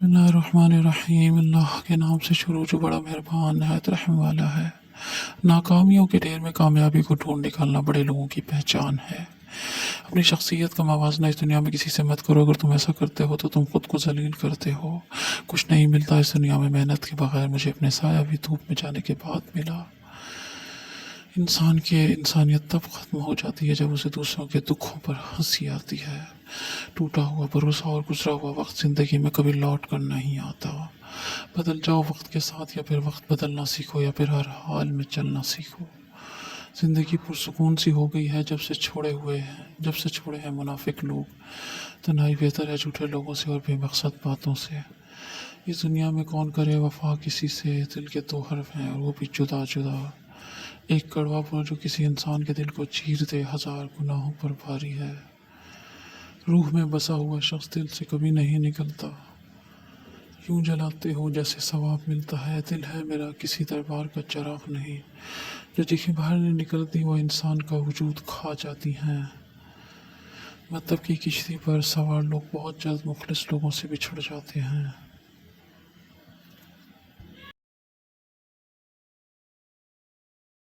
اللہ الرحمن الرحیم، اللہ کے نام سے شروع جو بڑا مہربان نہایت رحم والا ہے۔ ناکامیوں کے ڈھیر میں کامیابی کو ڈھونڈ نکالنا بڑے لوگوں کی پہچان ہے۔ اپنی شخصیت کا موازنہ اس دنیا میں کسی سے مت کرو، اگر تم ایسا کرتے ہو تو تم خود کو ذلیل کرتے ہو۔ کچھ نہیں ملتا اس دنیا میں محنت کے بغیر، مجھے اپنے سایہ بھی دھوپ میں جانے کے بعد ملا۔ انسان کی انسانیت تب ختم ہو جاتی ہے جب اسے دوسروں کے دکھوں پر ہنسی آتی ہے۔ ٹوٹا ہوا بھروسہ اور گزرا ہوا وقت زندگی میں کبھی لوٹ کر نہیں آتا۔ بدل جاؤ وقت کے ساتھ، یا پھر وقت بدلنا سیکھو، یا پھر ہر حال میں چلنا سیکھو۔ زندگی پرسکون سی ہو گئی ہے جب سے چھوڑے ہیں منافق لوگ۔ تنہائی بہتر ہے جھوٹے لوگوں سے اور بے مقصد باتوں سے۔ اس دنیا میں کون کرے وفا کسی سے، دل کے دو حرف ہیں اور وہ بھی جدا جدا۔ ایک کڑوا بول جو کسی انسان کے دل کو چیر دے، ہزار گناہوں پر بھاری ہے۔ روح میں بسا ہوا شخص دل سے کبھی نہیں نکلتا۔ یوں جلاتے ہو جیسے ثواب ملتا ہے، دل ہے میرا کسی دربار کا چراغ نہیں۔ جو چیخیں باہر نہیں نکلتی وہ انسان کا وجود کھا جاتی ہیں۔ مطلب کی کشتی پر سوار لوگ بہت جلد مخلص لوگوں سے بچھڑ جاتے ہیں۔